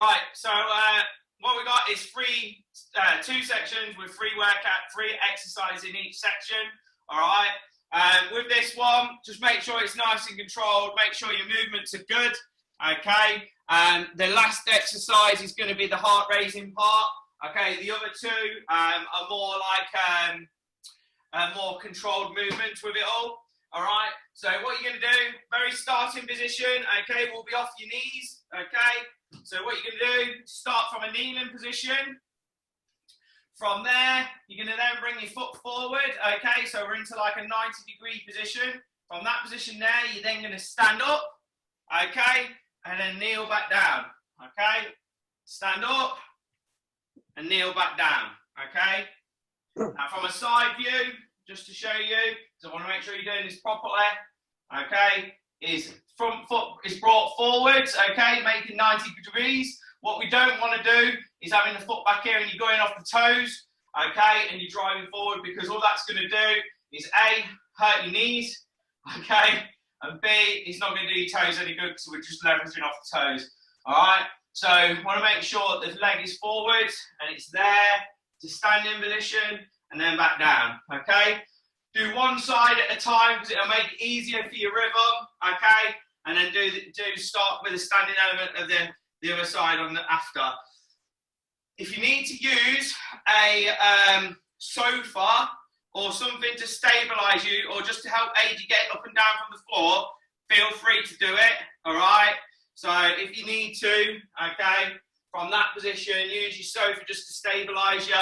Right, so what we got is two sections with three exercises in each section. All right, with this one, just make sure it's nice and controlled. Make sure your movements are good. Okay, the last exercise is going to be the heart raising part. Okay, the other two are more like more controlled movements with it all. All right, so what you're going to do, very starting position. Okay, we'll be off your knees. Okay, so what you're going to do, start from a kneeling position. From there, you're going to then bring your foot forward. Okay, so we're into like a 90-degree position. From that position there, you're then going to stand up. Okay, and then kneel back down. Okay, stand up and kneel back down. Okay, now from a side view, just to show you, so I want to make sure you're doing this properly. Okay, is front foot is brought forwards. Okay, making 90 degrees. What we don't want to do is having the foot back here and you're going off the toes. Okay, and you're driving forward, because all that's going to do is A, hurt your knees. Okay, and B, it's not going to do your toes any good because we're just leveraging off the toes. All right, so want to make sure that the leg is forward and it's there to standing position and then back down. Okay, do one side at a time because it'll make it easier for your rhythm. Okay, and then do start with the standing element of the other side on the after. If you need to use a sofa or something to stabilize you or just to help aid you get up and down from the floor, feel free to do it. All right, so if you need to, okay, from that position, use your sofa just to stabilize you,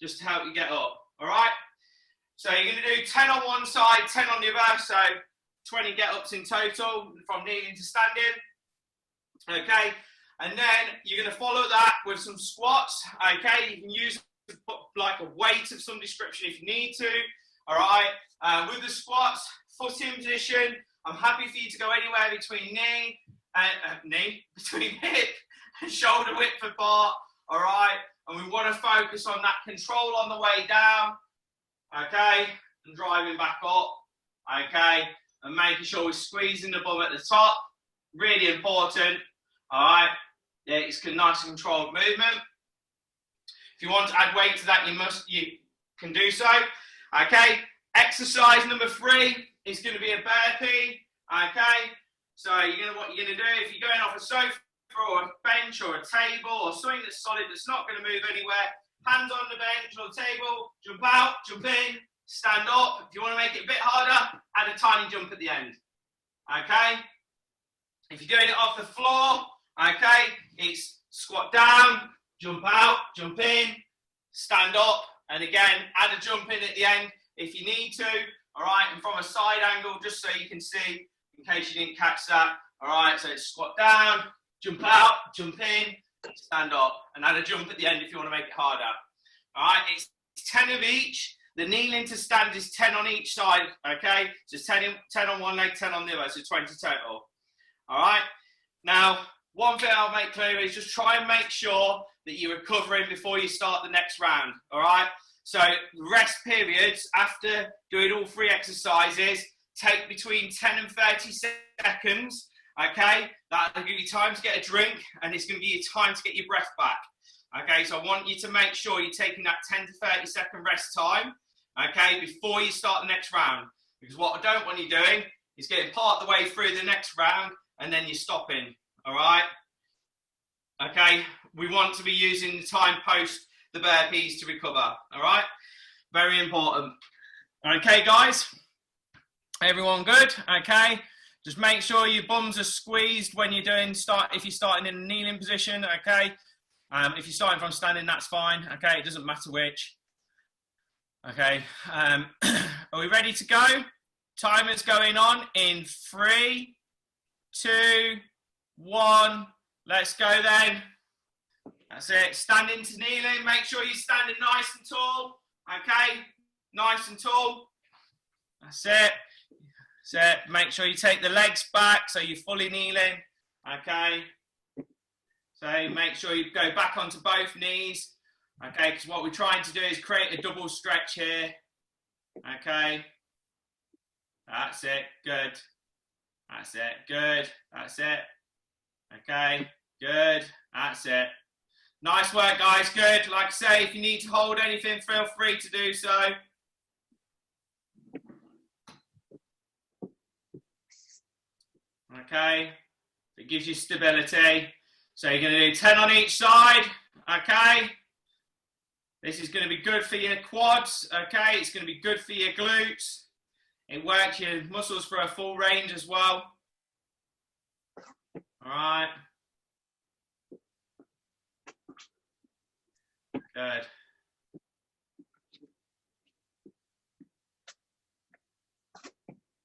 just to help you get up. All right, so you're going to do 10 on one side, 10 on the other, so 20 get-ups in total from kneeling to standing. Okay, and then you're going to follow that with some squats. Okay, you can use like a weight of some description if you need to. All right, with the squats, foot in position. I'm happy for you to go anywhere between between hip and shoulder width apart. All right, and we want to focus on that control on the way down. Okay, and driving back up. Okay, and making sure we're squeezing the bum at the top. Really important. All right, yeah, it's a nice and controlled movement. If you want to add weight to that, you can do so. Okay, exercise number 3 is going to be a burpee. Okay, so what you're going to do, if you're going off a sofa or a bench or a table or something that's solid that's not going to move anywhere, hands on the bench or the table, jump out, jump in, stand up. If you want to make it a bit harder, add a tiny jump at the end. Okay, if you're doing it off the floor, okay, it's squat down, jump out, jump in, stand up, and again, add a jump in at the end if you need to. All right, and from a side angle, just so you can see, in case you didn't catch that. All right, so it's squat down, jump out, jump in, stand up, and add a jump at the end if you want to make it harder. All right, it's 10 of each. The kneeling to stand is 10 on each side, okay? So it's 10 on one leg, 10 on the other, so 20 total. All right, now, one thing I'll make clear is just try and make sure that you're recovering before you start the next round, all right? So rest periods after doing all 3 exercises take between 10 and 30 seconds, okay? That'll give you time to get a drink, and it's going to give you time to get your breath back, okay? So I want you to make sure you're taking that 10 to 30 second rest time, okay, before you start the next round, because what I don't want you doing is getting part of the way through the next round and then you're stopping, all right? Okay, we want to be using the time post the burpees to recover, all right? Very important. Okay, guys, everyone good? Okay, just make sure your bums are squeezed when you're doing if you're starting in a kneeling position, okay? If you're starting from standing, that's fine, okay? It doesn't matter which. Okay, are we ready to go? Timer's going on in 3, 2, 1. Let's go then. That's it. Standing to kneeling. Make sure you're standing nice and tall. Okay, nice and tall. That's it. That's it. Make sure you take the legs back so you're fully kneeling. Okay. So make sure you go back onto both knees. Okay, because what we're trying to do is create a double stretch here. Okay. That's it. Good. That's it. Good. That's it. Okay. Good. That's it. Nice work, guys. Good. Like I say, if you need to hold anything, feel free to do so. Okay. It gives you stability. So you're going to do 10 on each side. Okay. This is going to be good for your quads. Okay. It's going to be good for your glutes. It works your muscles for a full range as well. All right. Good.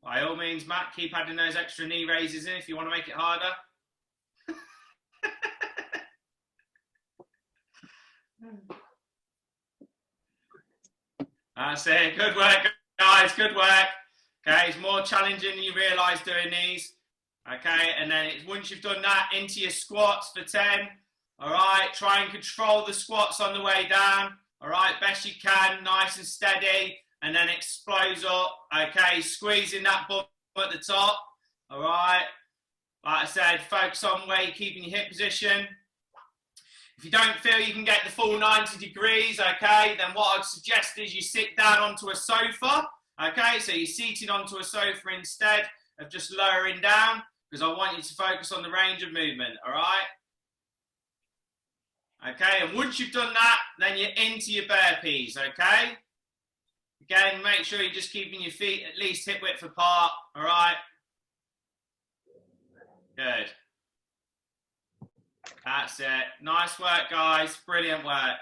By all means, Matt, keep adding those extra knee raises in if you want to make it harder. That's it. Good work, guys. Good work. Okay, it's more challenging than you realise doing these. Okay, and then once you've done that, into your squats for 10. All right, try and control the squats on the way down. All right, best you can, nice and steady, and then explode up. Okay, squeezing that bum at the top. All right, like I said, focus on where you're keeping your hip position. If you don't feel you can get the full 90 degrees, okay, then what I'd suggest is you sit down onto a sofa. Okay, so you're seated onto a sofa instead of just lowering down, because I want you to focus on the range of movement, all right? Okay, and once you've done that, then you're into your burpees, okay? Again, make sure you're just keeping your feet at least hip width apart, all right? Good. That's it. Nice work, guys. Brilliant work.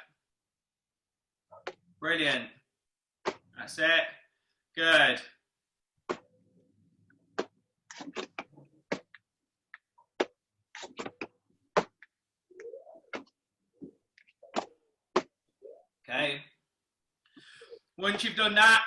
Brilliant. That's it. Good. Okay. Once you've done that,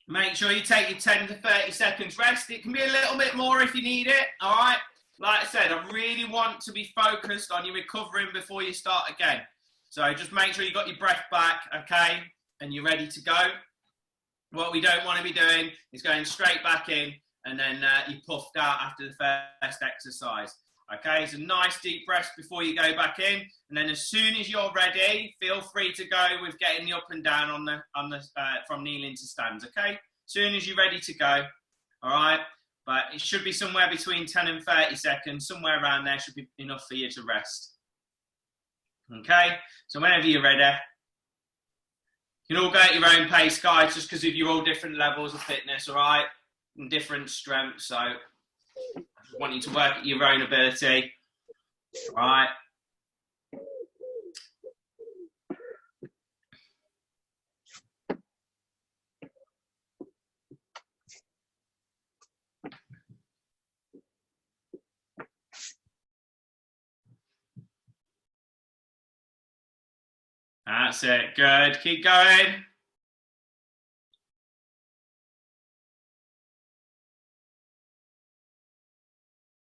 make sure you take your 10 to 30 seconds rest. It can be a little bit more if you need it, all right? Like I said, I really want to be focused on you recovering before you start again. So just make sure you got your breath back, okay, and you're ready to go. What we don't want to be doing is going straight back in and then you puffed out after the first exercise. Okay, so nice deep breaths before you go back in, and then as soon as you're ready, feel free to go with getting the up and down on the from kneeling to stands. Okay, as soon as you're ready to go, all right. But it should be somewhere between 10 and 30 seconds, somewhere around there should be enough for you to rest. Okay, so whenever you're ready, you can all go at your own pace, guys, just because you're all different levels of fitness, all right, and different strengths. So I just want you to work at your own ability, all right. That's it. Good. Keep going.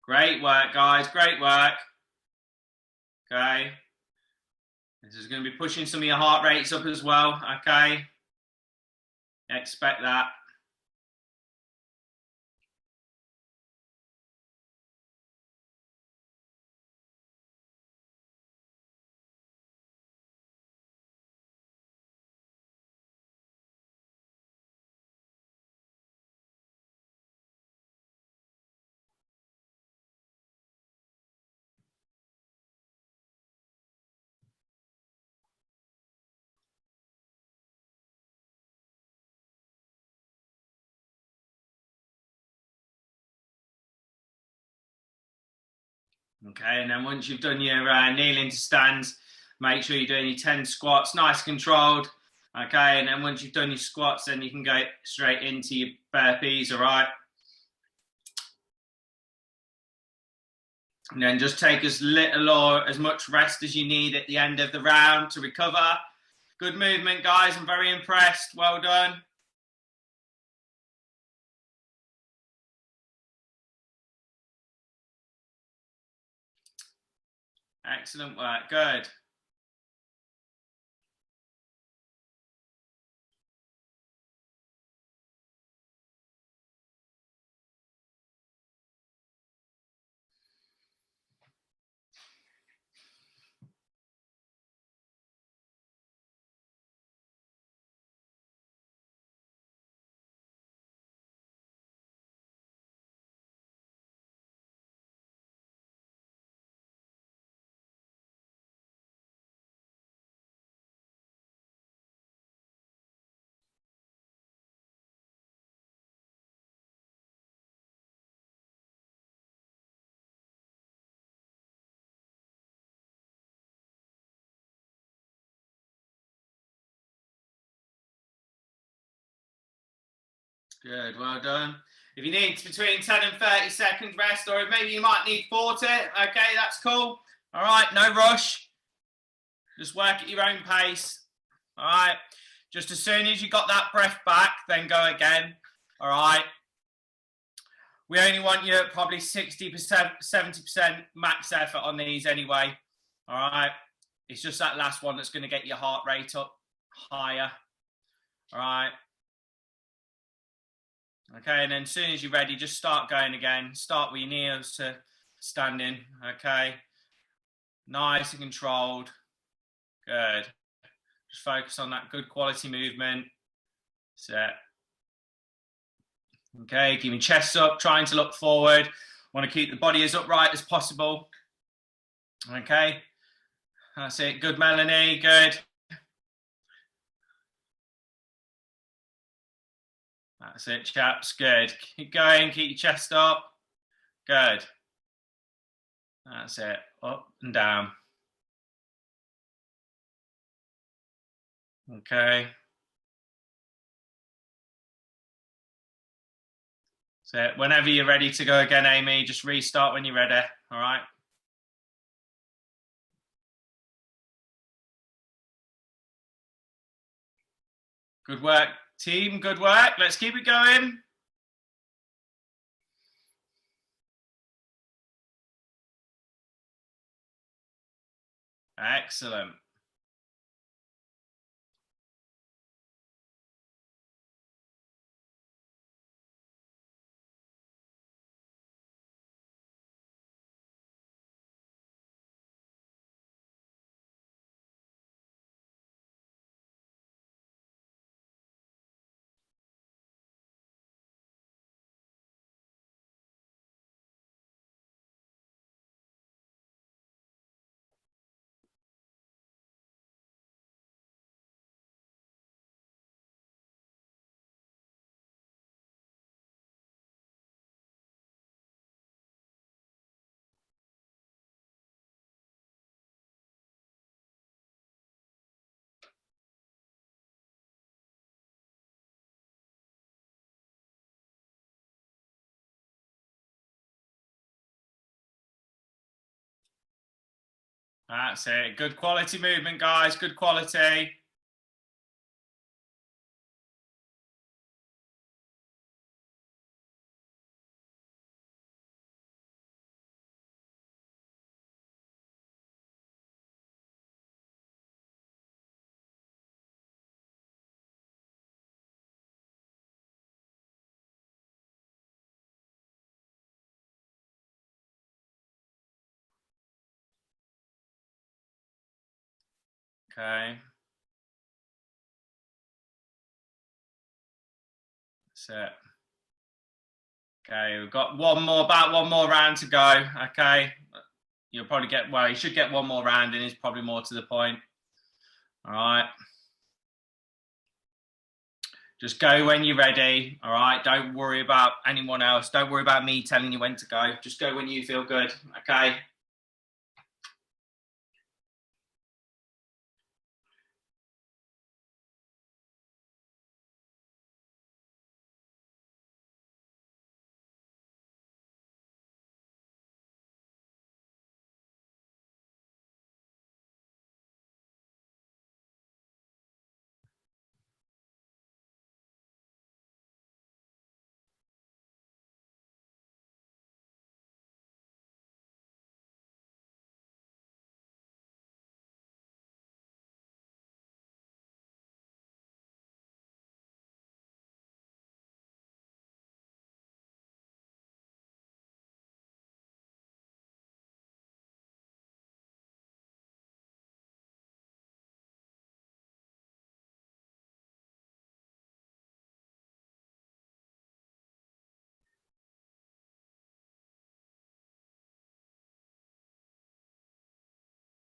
Great work, guys. Great work. Okay. This is going to be pushing some of your heart rates up as well. Okay. Expect that. Okay, and then once you've done your kneeling to stands, make sure you're doing your 10 squats, nice controlled. Okay, and then once you've done your squats, then you can go straight into your burpees, all right? And then just take as little or as much rest as you need at the end of the round to recover. Good movement, guys. I'm very impressed. Well done. Excellent work. Good. Good, well done. If you need between 10 and 30 seconds rest, or maybe you might need 40, okay, that's cool. All right, no rush. Just work at your own pace. All right, just as soon as you got that breath back, then go again. All right. We only want you at probably 60%, 70% max effort on these anyway. All right. It's just that last one that's going to get your heart rate up higher. All right. Okay, and then as soon as you're ready, just start going again. Start with your knees to standing. Okay. Nice and controlled. Good. Just focus on that good quality movement. Set. Okay, keep your chest up, trying to look forward. Want to keep the body as upright as possible. Okay. That's it. Good, Melanie. Good. That's it, chaps. Good. Keep going. Keep your chest up. Good. That's it. Up and down. Okay. So whenever you're ready to go again, Amy, just restart when you're ready. All right. Good work, team. Good work. Let's keep it going. Excellent. That's it. Good quality movement, guys. Good quality. Okay. That's it. Okay, we've got about one more round to go. Okay. You'll probably get, well, you should get one more round and it's probably more to the point. All right. Just go when you're ready. All right. Don't worry about anyone else. Don't worry about me telling you when to go. Just go when you feel good. Okay.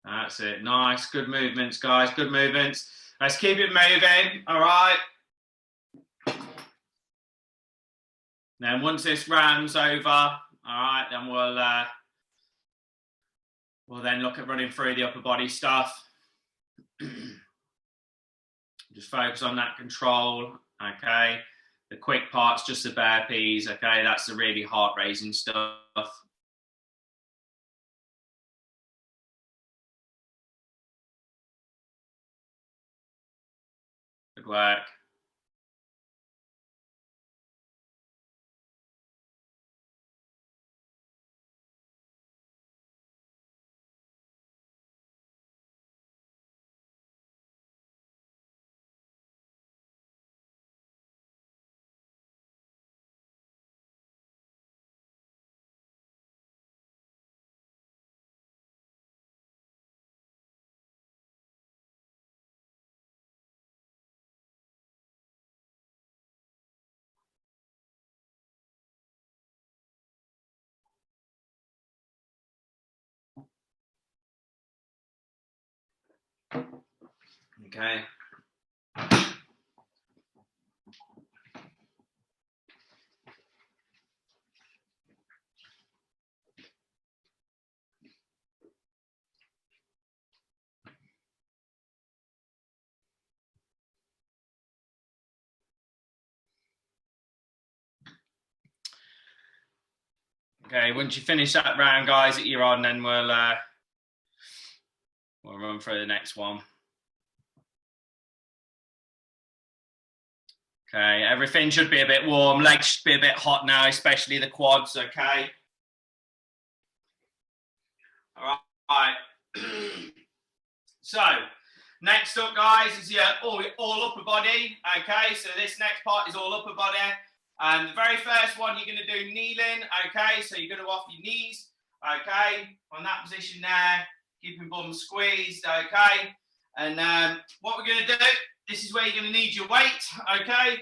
That's it. Nice. Good movements, guys. Good movements. Let's keep it moving. All right. Then once this round's over, all right, then we'll then look at running through the upper body stuff. Just focus on that control. Okay. The quick part's just the burpees, okay? That's the really heart-raising stuff. Good work. Okay. Okay, once you finish that round, guys, that you're on, then we'll run through the next one. Okay, everything should be a bit warm. Legs should be a bit hot now, especially the quads, okay? All right. So, next up, guys, is your all upper body, okay? So this next part is all upper body. And the very first one, you're going to do kneeling, okay? So you're going to off your knees, okay? On that position there, keeping bum squeezed, okay? And what we're going to do, this is where you're going to need your weight, okay?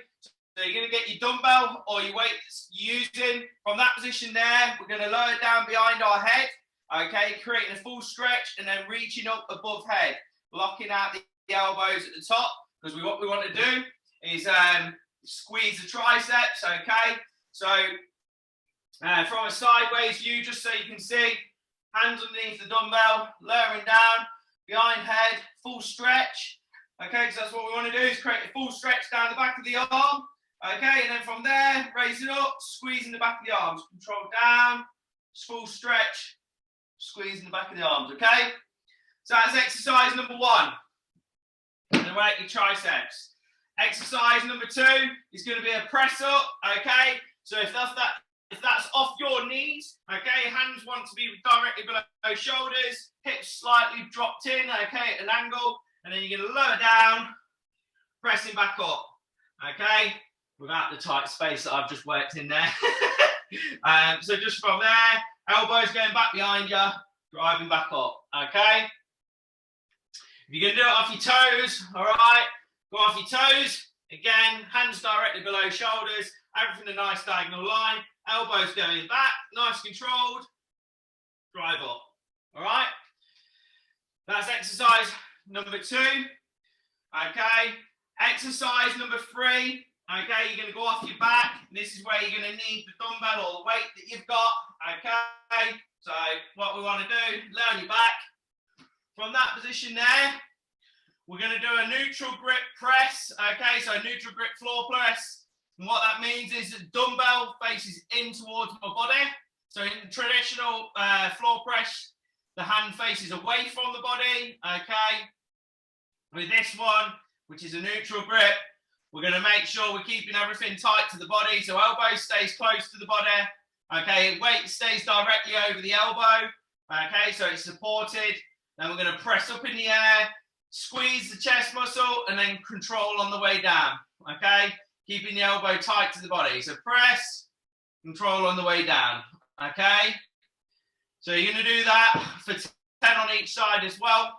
So you're going to get your dumbbell or your weight you're using. From that position there, we're going to lower it down behind our head, okay? Creating a full stretch and then reaching up above head, blocking out the elbows at the top, because what we want to do is squeeze the triceps, okay? So from a sideways view, just so you can see, hands underneath the dumbbell, lowering down, behind head, full stretch, okay? So that's what we want to do, is create a full stretch down the back of the arm, okay? And then from there, raise it up, squeezing the back of the arms, control down, full stretch, squeezing the back of the arms, okay? So that's exercise number 1. And work your triceps. Exercise number 2 is going to be a press up, okay? So if that's off your knees, okay, hands want to be directly below shoulders, hips slightly dropped in, okay, at an angle, and then you're going to lower down, pressing back up, okay, without the tight space that I've just worked in there. So just from there, elbows going back behind you, driving back up, okay? If you're going to do it off your toes, all right, go off your toes. Again, hands directly below shoulders, everything a nice diagonal line, elbows going back, nice controlled, drive up, all right? That's exercise number 2, okay? Exercise number 3, okay, you're going to go off your back. This is where you're going to need the dumbbell or the weight that you've got, okay? So what we want to do, lay on your back. From that position there, we're going to do a neutral grip press, okay? So a neutral grip floor press. And what that means is the dumbbell faces in towards my body. So in traditional floor press, the hand faces away from the body, okay? With this one, which is a neutral grip, we're going to make sure we're keeping everything tight to the body. So elbow stays close to the body, okay? Weight stays directly over the elbow, okay? So it's supported. Then we're going to press up in the air, squeeze the chest muscle, and then control on the way down, okay? Keeping the elbow tight to the body. So press, control on the way down, okay? So you're going to do that for 10 on each side as well,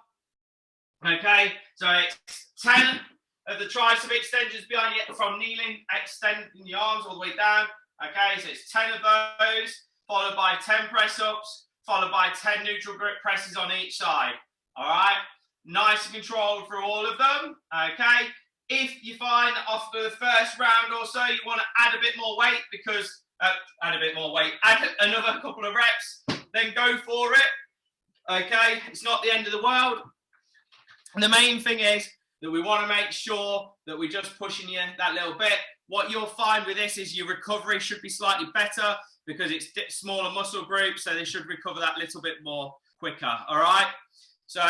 okay? So it's 10 of the tricep extensions behind you from kneeling, extending the arms all the way down, okay? So it's 10 of those, followed by 10 press-ups, followed by 10 neutral grip presses on each side, all right? Nice and controlled through all of them, okay? If you find after the first round or so you want to add a bit more weight because, add another couple of reps, then go for it, okay? It's not the end of the world. And the main thing is, that we want to make sure that we're just pushing you that little bit. What you'll find with this is your recovery should be slightly better because it's smaller muscle groups, so they should recover that little bit more quicker. All right. So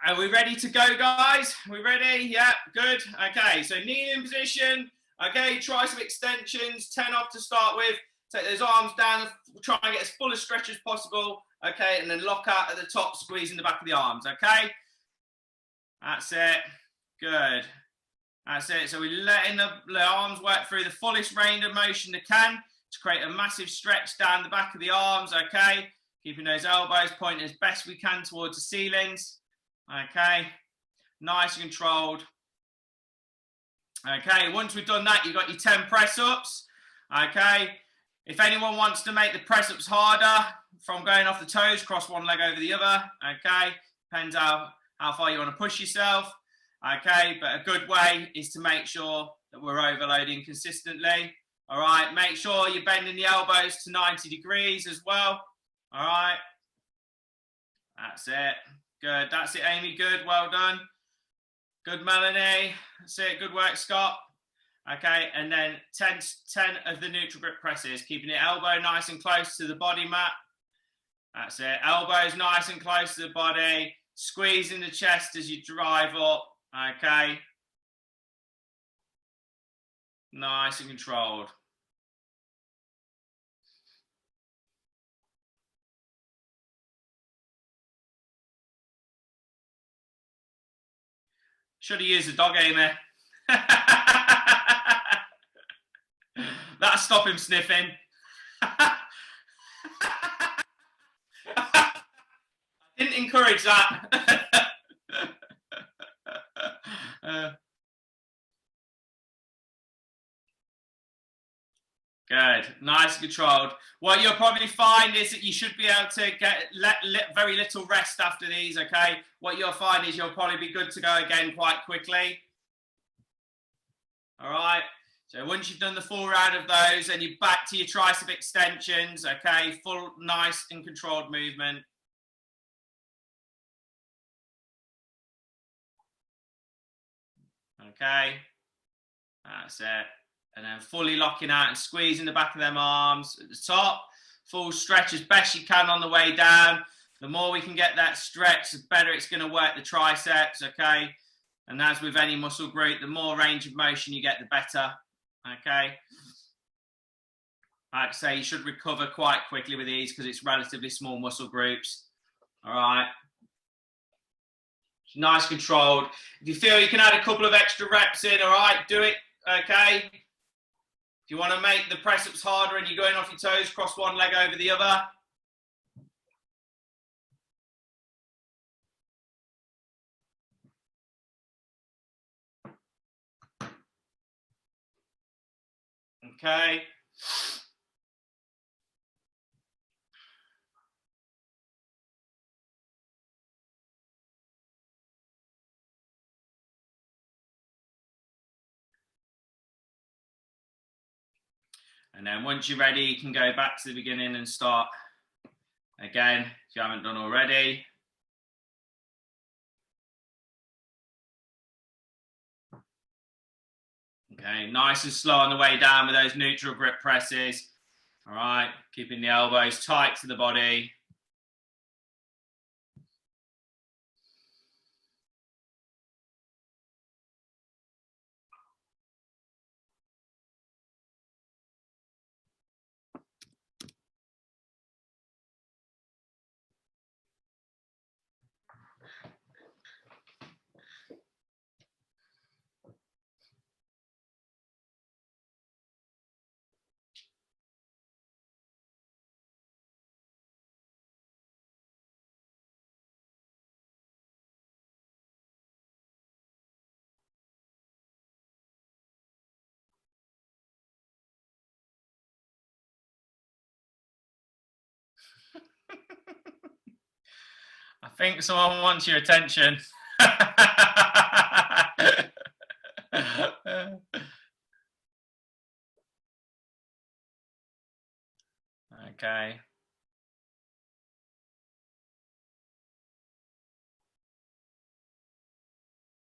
are we ready to go, guys? Are we ready? Yeah, good. Okay, so knee in position. Okay, tricep extensions, 10 off to start with. Take those arms down, try and get as full a stretch as possible. Okay, and then lock out at the top, squeezing the back of the arms. Okay, that's it. Good. That's it. So we're letting the arms work through the fullest range of motion they can to create a massive stretch down the back of the arms. Okay, keeping those elbows pointing as best we can towards the ceilings. Okay, nice and controlled. Okay, once we've done that, you've got your 10 press-ups. Okay, if anyone wants to make the press-ups harder from going off the toes, cross one leg over the other. Okay, depends how far you want to push yourself. Okay, but a good way is to make sure that we're overloading consistently. All right, make sure you're bending the elbows to 90 degrees as well. All right, that's it. Good, that's it, Amy. Good, well done. Good, Melanie. That's it. Good work, Scott. Okay, and then 10 of the neutral grip presses, keeping the elbow nice and close to the body mat. That's it. Elbows nice and close to the body. Squeezing the chest as you drive up. Okay. Nice and controlled. Should have used the dog, Amy. That'll stop him sniffing. I didn't encourage that. Good, nice and controlled. What you'll probably find is that you should be able to get very little rest after these, okay? What you'll find is you'll probably be good to go again quite quickly. All right, so once you've done the full round of those, then you're back to your tricep extensions, okay? Full, nice and controlled movement. Okay, that's it. And then fully locking out and squeezing the back of them arms at the top. Full stretch as best you can on the way down. The more we can get that stretch, the better it's going to work the triceps, okay? And as with any muscle group, the more range of motion you get, the better, okay? Like I say, you should recover quite quickly with these because it's relatively small muscle groups, all right? Nice controlled. If you feel you can add a couple of extra reps in, all right, do it, okay? If you want to make the press-ups harder and you're going off your toes, cross one leg over the other. Okay. And then once you're ready, you can go back to the beginning and start again, if you haven't done already. Okay, nice and slow on the way down with those neutral grip presses. All right, keeping the elbows tight to the body. I think someone wants your attention. Okay.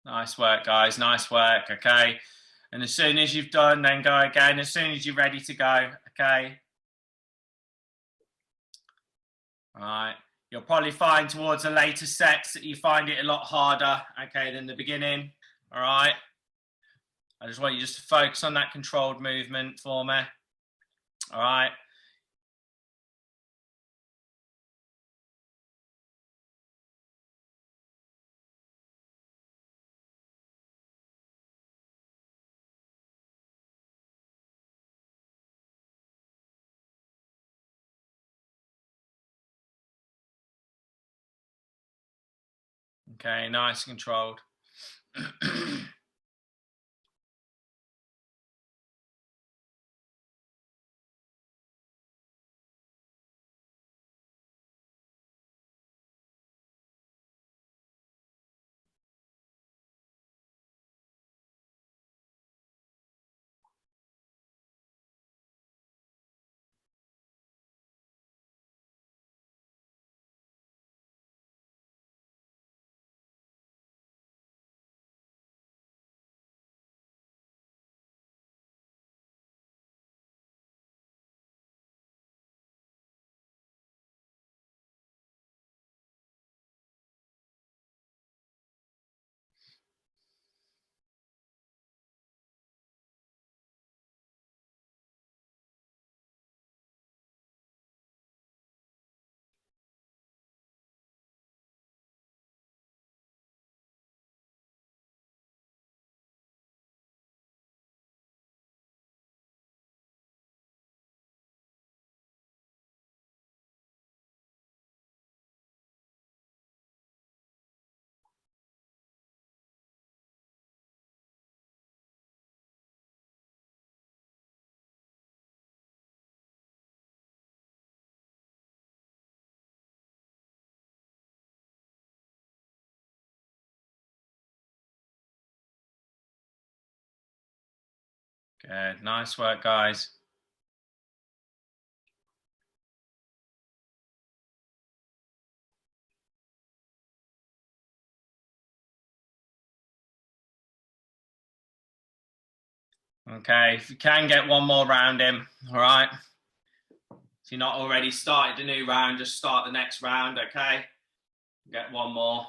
Nice work, guys. Nice work. Okay. And as soon as you've done, then go again. As soon as you're ready to go. Okay. All right. You'll probably find towards the later sets that you find it a lot harder, okay, than the beginning. All right. I just want you just to focus on that controlled movement for me. All right. Okay, nice and controlled. Good. Nice work, guys. Okay, if you can get one more round in, all right? If you're not already started the new round, just start the next round, okay? Get one more.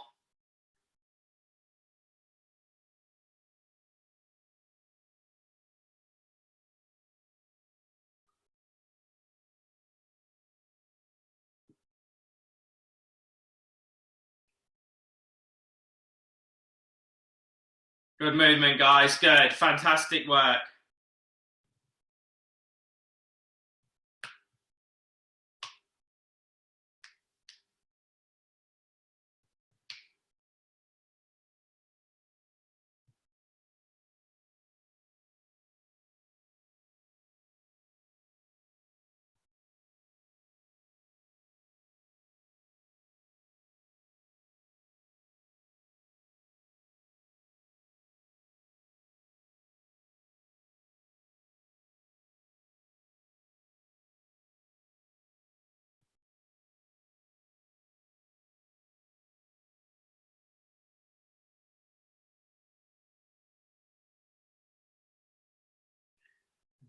Good movement, guys. Good. Fantastic work.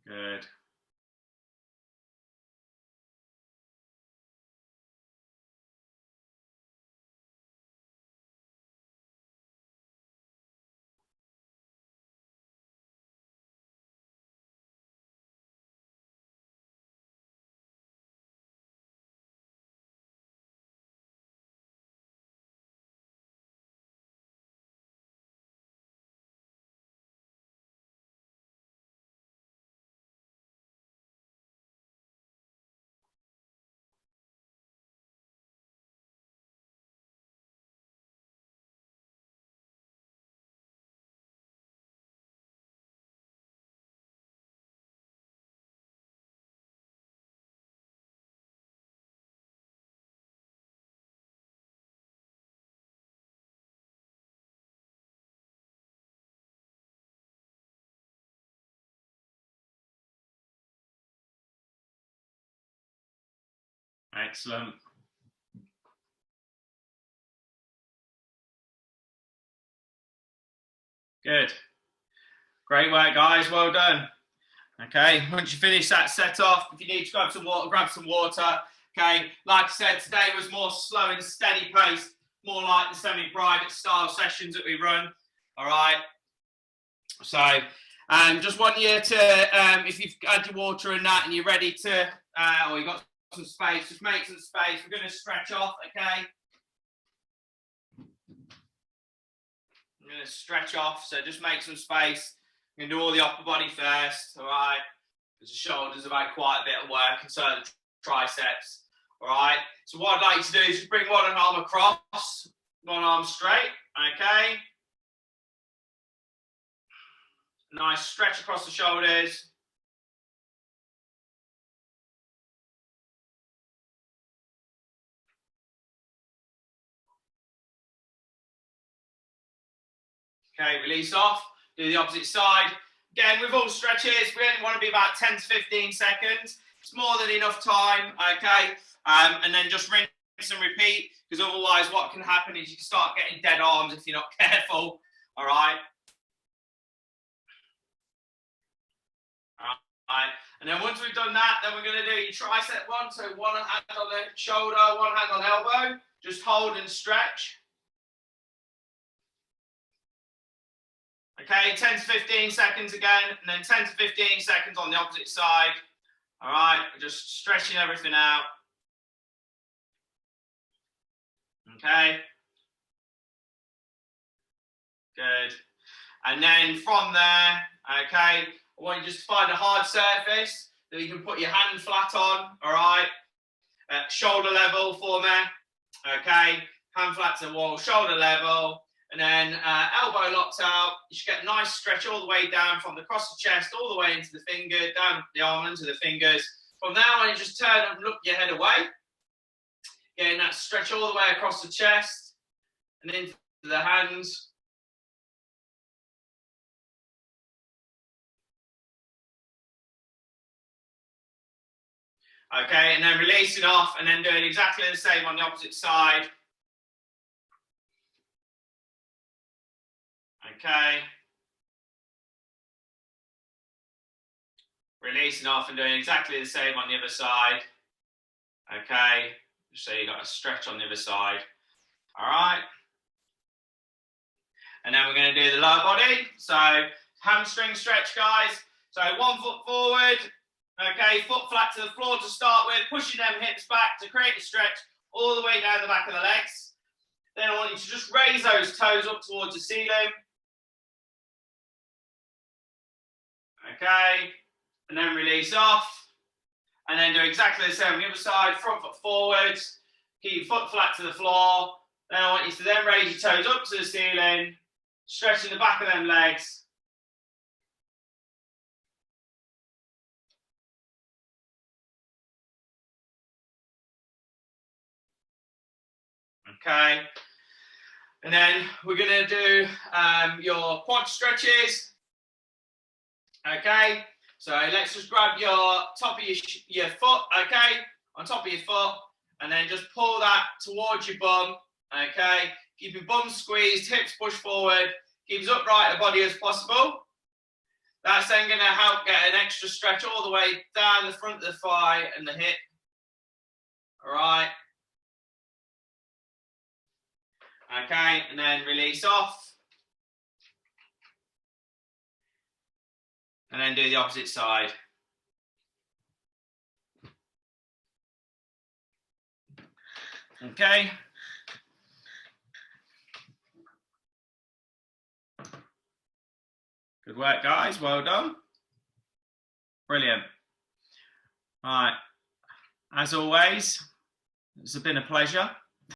Good. Excellent. Good. Great work, guys. Well done. Okay, once you finish that set off, if you need to grab some water, grab some water. Okay, like I said, today was more slow and steady pace, more like the semi-private style sessions that we run. All right. So, just want you to, if you've had your water and that, and you're ready to, or you've got some space, just make some space. We're going to stretch off. Okay. I'm going to stretch off, so just make some space. I'm going to do all the upper body first, all right? Because the shoulders have had quite a bit of work, and so the triceps, all right? So what I'd like you to do is just bring one arm across, one arm straight, okay? Nice stretch across the shoulders. Okay, release off, do the opposite side. Again, with all stretches, we only want to be about 10 to 15 seconds. It's more than enough time, okay? And then just rinse and repeat, because otherwise what can happen is you can start getting dead arms if you're not careful, all right? All right, and then once we've done that, then we're going to do your tricep one. So one hand on the shoulder, one hand on elbow. Just hold and stretch. Okay, 10 to 15 seconds again, and then 10 to 15 seconds on the opposite side. All right, just stretching everything out. Okay. Good. And then from there, okay, I want you just to find a hard surface that you can put your hand flat on, all right? Shoulder level for me, okay? Hand flat to the wall, shoulder level. And then elbow locked out. You should get a nice stretch all the way down from the across the chest, all the way into the finger, down the arm into the fingers. From now on, you just turn up and look your head away. Getting that stretch all the way across the chest and into the hands. Okay, and then releasing off and then doing exactly the same on the opposite side. Okay. Releasing off and doing exactly the same on the other side. Okay. So you got a stretch on the other side. All right. And then we're going to do the lower body. So hamstring stretch, guys. So 1 foot forward. Okay, foot flat to the floor to start with. Pushing them hips back to create a stretch all the way down the back of the legs. Then I want you to just raise those toes up towards the ceiling. Okay, and then release off. And then do exactly the same on the other side. Front foot forwards. Keep your foot flat to the floor. Then I want you to then raise your toes up to the ceiling. Stretching the back of them legs. Okay. And then we're going to do your quad stretches. Okay. So let's just grab your top of your foot, okay, on top of your foot, and then just pull that towards your bum, okay. Keep your bum squeezed, hips push forward, keep as upright the body as possible. That's then going to help get an extra stretch all the way down the front of the thigh and the hip. All right. Okay, and then release off. And then do the opposite side. Okay. Good work, guys. Well done. Brilliant. All right. As always, it's been a pleasure.